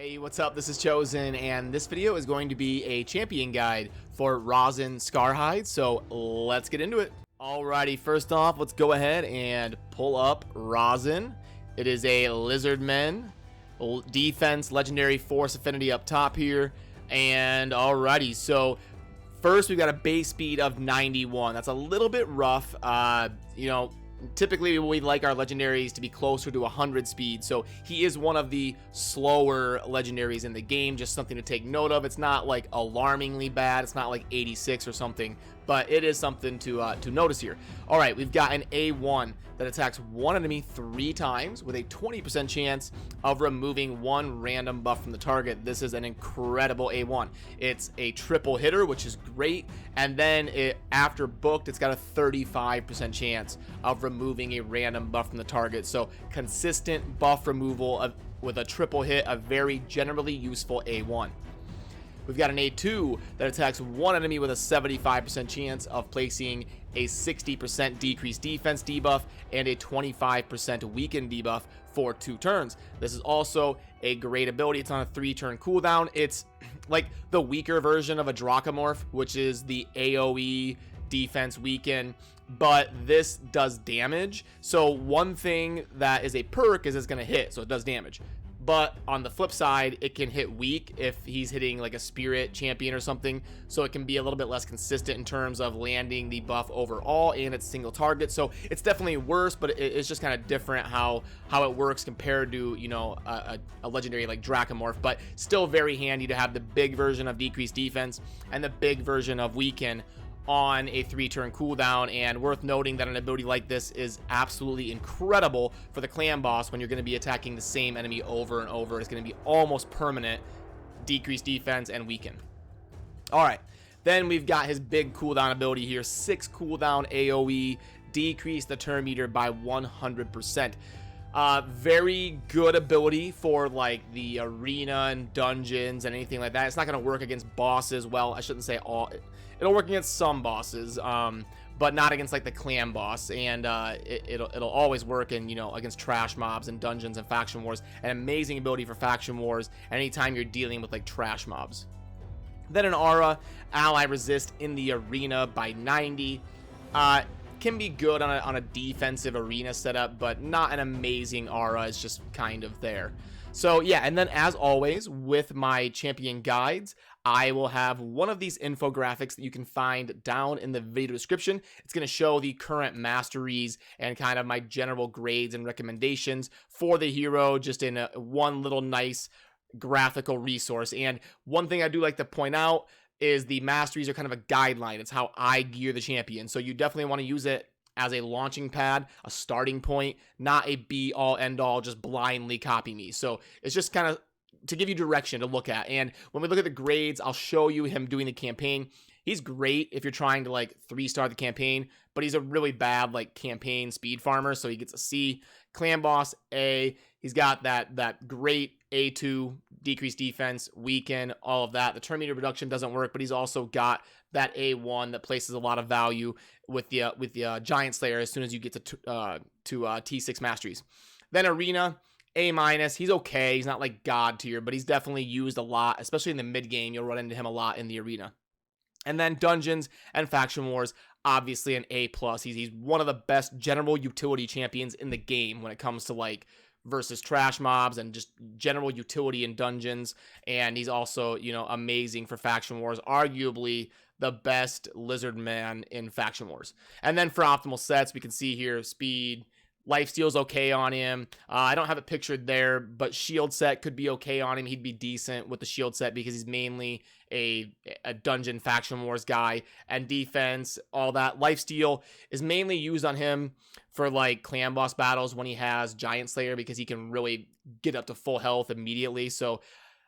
Hey, what's up? This is Chosen, and this video is going to be a champion guide for Rhazin Scarhide, so let's get into it. Alrighty, first off, let's go ahead and pull up Rhazin. It is a Lizardman, defense, legendary, force affinity up top here, and alrighty, so first we've got a base speed of 91. That's a little bit rough, typically we like our legendaries to be closer to 100 speed, so he is one of the slower legendaries in the game. Just something to take note of. It's not like alarmingly bad, it's not like 86 or something, but it is something to notice here. All right, we've got an A1 that attacks one enemy 3 times with a 20% chance of removing one random buff from the target. This is an incredible A1. It's a triple hitter, which is great, and then after booked, it's got a 35% chance of removing a random buff from the target. So consistent buff removal with a triple hit, a very generally useful A1. We've got an A2 that attacks one enemy with a 75% chance of placing a 60% decreased defense debuff and a 25% weaken debuff for 2 turns. This is also a great ability. It's on a 3-turn cooldown. It's like the weaker version of a Dracomorph, which is the AoE defense weaken, but this does damage. So one thing that is a perk is it's going to hit, so it does damage. But on the flip side, it can hit weak if he's hitting like a spirit champion or something, so it can be a little bit less consistent in terms of landing the buff overall, and it's single target. So it's definitely worse, but it's just kind of different how it works compared to, you know, a legendary like Dracomorph. But still very handy to have the big version of decreased defense and the big version of weaken on a 3-turn cooldown. And worth noting that an ability like this is absolutely incredible for the clan boss when you're going to be attacking the same enemy over and over. It's going to be almost permanent decreased defense and weaken. All right, then we've got his big cooldown ability here, 6 cooldown AoE, decrease the turn meter by 100%. Very good ability for like the arena and dungeons and anything like that. It's not going to work against bosses. Well, I shouldn't say all. It'll work against some bosses, but not against like the clan boss. And it'll always work in, you know, against trash mobs and dungeons and faction wars. An amazing ability for faction wars anytime you're dealing with like trash mobs. Then an aura, ally resist in the arena by 90. Can be good on a defensive arena setup, but not an amazing aura. It's just kind of there. So yeah, and then as always with my champion guides, I will have one of these infographics that you can find down in the video description. It's going to show the current masteries and kind of my general grades and recommendations for the hero, just in one little nice graphical resource. And one thing I do like to point out is the masteries are kind of a guideline. It's how I gear the champion. So you definitely want to use it as a launching pad, a starting point, not a be all end all, just blindly copy me. So it's just kind of to give you direction to look at. And when we look at the grades, I'll show you him doing the campaign. He's great if you're trying to like 3-star the campaign, but he's a really bad like campaign speed farmer. So he gets a C. Clan boss, A. He's got that great A2, decreased defense, weaken, all of that. The turn meter reduction doesn't work, but he's also got that A1 that places a lot of value with the Giant Slayer as soon as you get to T6 masteries. Then arena, A-. He's okay. He's not like god tier, but he's definitely used a lot, especially in the mid game. You'll run into him a lot in the arena. And then dungeons and faction wars, obviously an A+. He's one of the best general utility champions in the game when it comes to like versus trash mobs and just general utility in dungeons. And he's also, you know, amazing for faction wars, arguably the best lizard man in faction wars. And then for optimal sets, we can see here speed, lifesteal's okay on him. I don't have it pictured there, but shield set could be okay on him. He'd be decent with the shield set because he's mainly a dungeon faction wars guy. And defense, all that. Lifesteal is mainly used on him for like clan boss battles when he has Giant Slayer, because he can really get up to full health immediately. So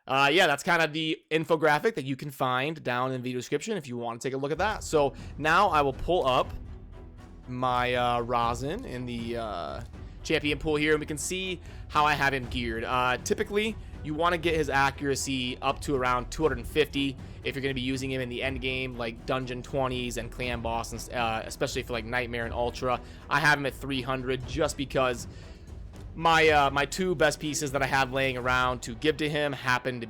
yeah, that's kind of the infographic that you can find down in the video description if you want to take a look at that. So now I will pull up my Rhazin in the champion pool here, and we can see how I have him geared. Typically you want to get his accuracy up to around 250 if you're going to be using him in the end game, like dungeon 20s and clan boss, and especially for like nightmare and ultra. I have him at 300 just because my two best pieces that I have laying around to give to him happen to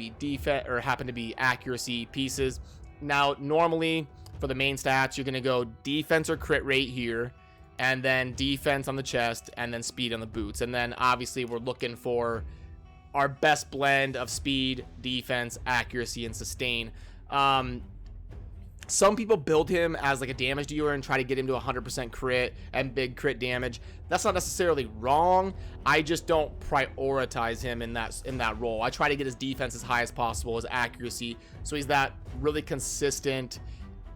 be accuracy pieces. Now, normally for the main stats, you're gonna go defense or crit rate here, and then defense on the chest, and then speed on the boots. And then obviously we're looking for our best blend of speed, defense, accuracy, and sustain. Some people build him as like a damage dealer and try to get him to 100% crit and big crit damage. That's not necessarily wrong. I just don't prioritize him in that role. I try to get his defense as high as possible, his accuracy, so he's that really consistent,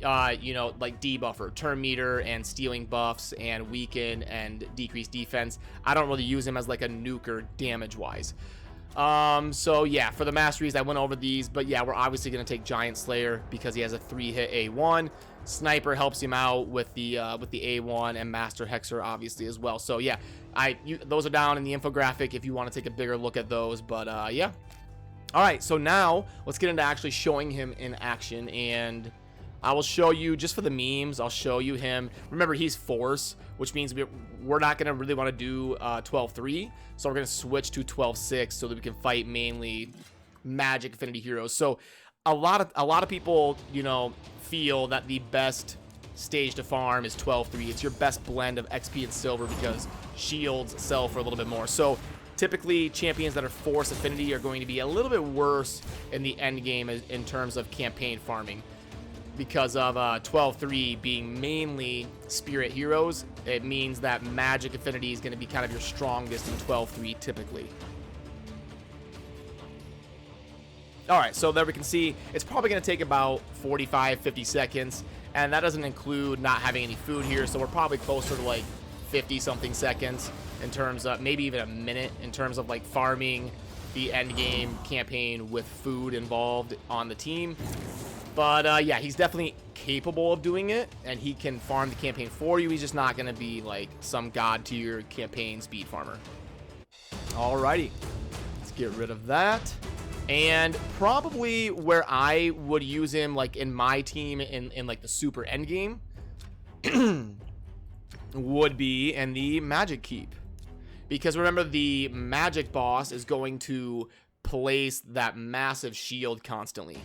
you know, like debuffer, turn meter and stealing buffs and weaken and decrease defense. I don't really use him as like a nuker damage wise. So yeah, for the masteries, I went over these, but yeah, we're obviously going to take Giant Slayer because he has a 3-hit A1. Sniper helps him out with the A1, and Master Hexer obviously as well. So yeah, those are down in the infographic if you want to take a bigger look at those, but yeah. All right, so now let's get into actually showing him in action, and I will show you, just for the memes, I'll show you him. Remember, he's Force, which means we're not going to really want to do 12-3. So we're going to switch to 12-6 so that we can fight mainly Magic Affinity heroes. So a lot of people, you know, feel that the best stage to farm is 12-3. It's your best blend of XP and silver because shields sell for a little bit more. So typically, champions that are Force Affinity are going to be a little bit worse in the end game in terms of campaign farming. Because of 12-3 being mainly spirit heroes, it means that Magic Affinity is going to be kind of your strongest in 12-3 typically. Alright, so there we can see it's probably going to take about 45-50 seconds, and that doesn't include not having any food here, so we're probably closer to like 50-something seconds in terms of, maybe even a minute, in terms of like farming the end game campaign with food involved on the team. But yeah, he's definitely capable of doing it, and he can farm the campaign for you. He's just not going to be like some god tier campaign speed farmer. Alrighty, let's get rid of that. And probably where I would use him, like in my team in like the super end game, would be in the Magic Keep. Because remember, the Magic boss is going to place that massive shield constantly.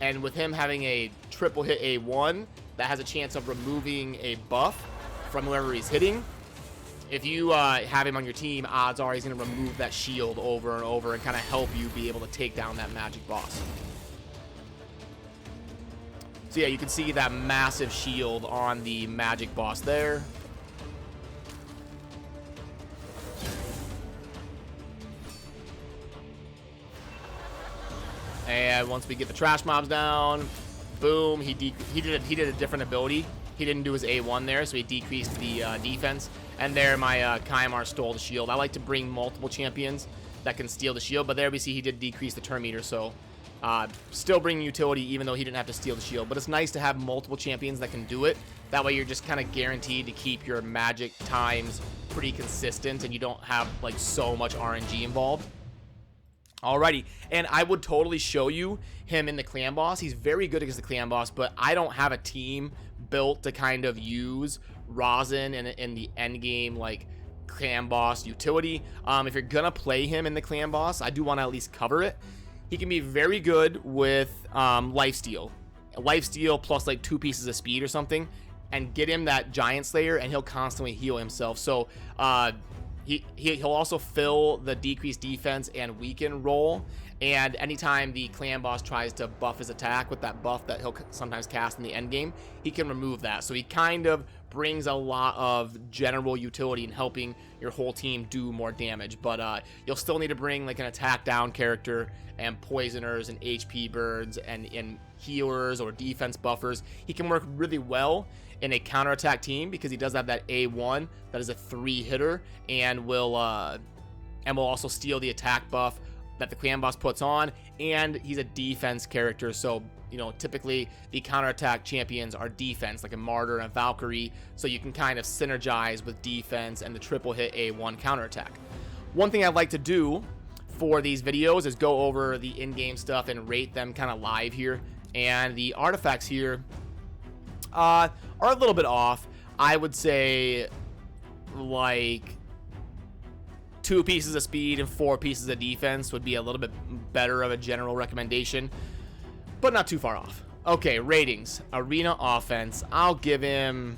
And with him having a triple hit A1 that has a chance of removing a buff from whoever he's hitting, if you have him on your team, odds are he's going to remove that shield over and over and kind of help you be able to take down that magic boss. So yeah, you can see that massive shield on the magic boss there. And once we get the trash mobs down, boom, he did a different ability. He didn't do his A1 there, so he decreased the defense. And there, my Kaimar stole the shield. I like to bring multiple champions that can steal the shield, but there we see he did decrease the turn meter, so still bringing utility even though he didn't have to steal the shield. But it's nice to have multiple champions that can do it. That way you're just kind of guaranteed to keep your magic times pretty consistent, and you don't have like so much RNG involved. Alrighty, and I would totally show you him in the clan boss. He's very good against the clan boss, but I don't have a team built to kind of use Rhazin in the end game like clan boss utility. If you're gonna play him in the clan boss, I do want to at least cover it. He can be very good with lifesteal plus like 2 pieces of speed or something, and get him that Giant Slayer, and he'll constantly heal himself. So he'll also fill the decreased defense and weaken role, and anytime the clan boss tries to buff his attack with that buff that he'll sometimes cast in the end game, he can remove that. So he kind of brings a lot of general utility in helping your whole team do more damage, but you'll still need to bring like an attack down character and poisoners and HP birds and healers or defense buffers. He can work really well in a counterattack team because he does have that A1 that is a 3-hitter and will also steal the attack buff that the clan boss puts on, and he's a defense character, so you know typically the counterattack champions are defense, like a Martyr and a Valkyrie, so you can kind of synergize with defense and the triple hit A1 counterattack. One thing I'd like to do for these videos is go over the in-game stuff and rate them kind of live here, and the artifacts here are a little bit off. I would say like 2 pieces of speed and 4 pieces of defense would be a little bit better of a general recommendation, but not too far off. Okay, ratings. Arena offense. I'll give him...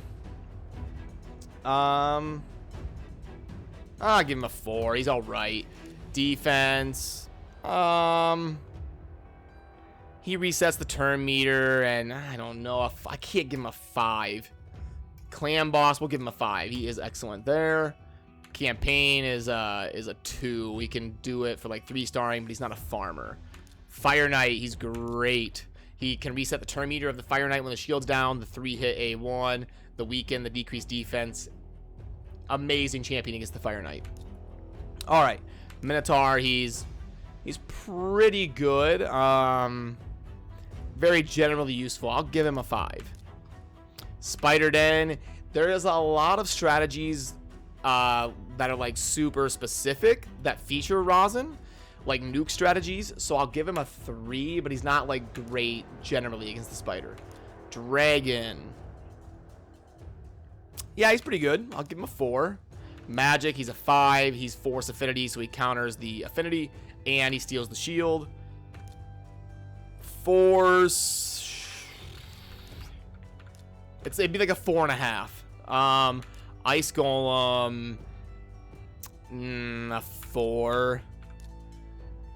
I'll give him a 4. He's alright. Defense. He resets the turn meter, and I don't know. I can't give him a 5. Clan boss, we'll give him a 5. He is excellent there. Campaign is a 2. He can do it for like 3-starring, but he's not a farmer. Fire Knight, he's great. He can reset the turn meter of the Fire Knight when the shield's down. The 3-hit A1, the weaken, the decreased defense. Amazing champion against the Fire Knight. All right, Minotaur, he's pretty good. Very generally useful. I'll give him a 5. Spider Den, there is a lot of strategies that are like super specific that feature Rhazin, like nuke strategies, so I'll give him a 3, but he's not like great generally against the spider. Dragon, yeah, he's pretty good. I'll give him a 4. Magic, he's a 5. He's Force Affinity, so he counters the affinity and he steals the shield. Force, it'd be like a 4.5. Ice Golem, a 4.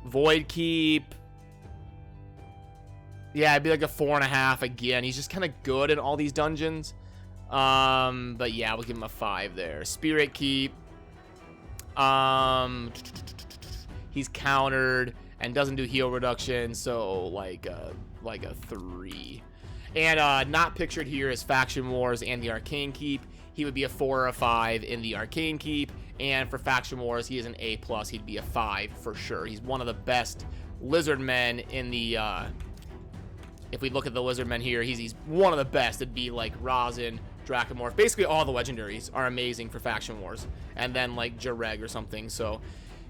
Void Keep, yeah, it'd be like a 4.5 again. He's just kind of good in all these dungeons. But yeah, we'll give him a 5 there. Spirit Keep, he's countered and doesn't do heal reduction, so like a 3. And not pictured here is Faction Wars and the Arcane Keep. He would be a 4 or a 5 in the Arcane Keep, and for Faction Wars, he is an A+. He'd be a 5 for sure. He's one of the best lizard men in the. If we look at the lizard men here, he's one of the best. It'd be like Rhazin, Dracomorph. Basically, all the legendaries are amazing for Faction Wars, and then like Jareg or something. So,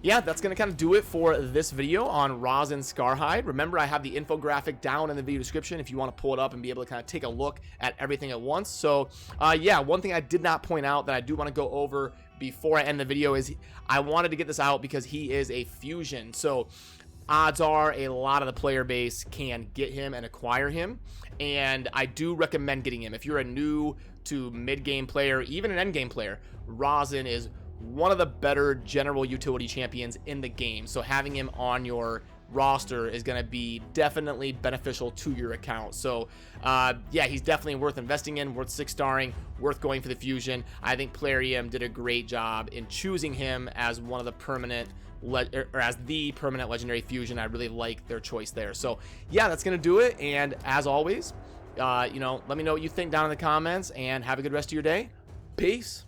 yeah, that's going to kind of do it for this video on Rhazin Scarhide. Remember, I have the infographic down in the video description if you want to pull it up and be able to kind of take a look at everything at once. So, yeah, one thing I did not point out that I do want to go over before I end the video is I wanted to get this out because he is a fusion. So, odds are a lot of the player base can get him and acquire him, and I do recommend getting him. If you're a new to mid-game player, even an end-game player, Rhazin is one of the better general utility champions in the game, so having him on your roster is going to be definitely beneficial to your account. So yeah, he's definitely worth investing in, worth 6-starring, worth going for the fusion. I think Plarium did a great job in choosing him as one of the permanent or as the permanent legendary fusion. I really like their choice there. So yeah, that's going to do it, and as always, you know, let me know what you think down in the comments, and have a good rest of your day. Peace.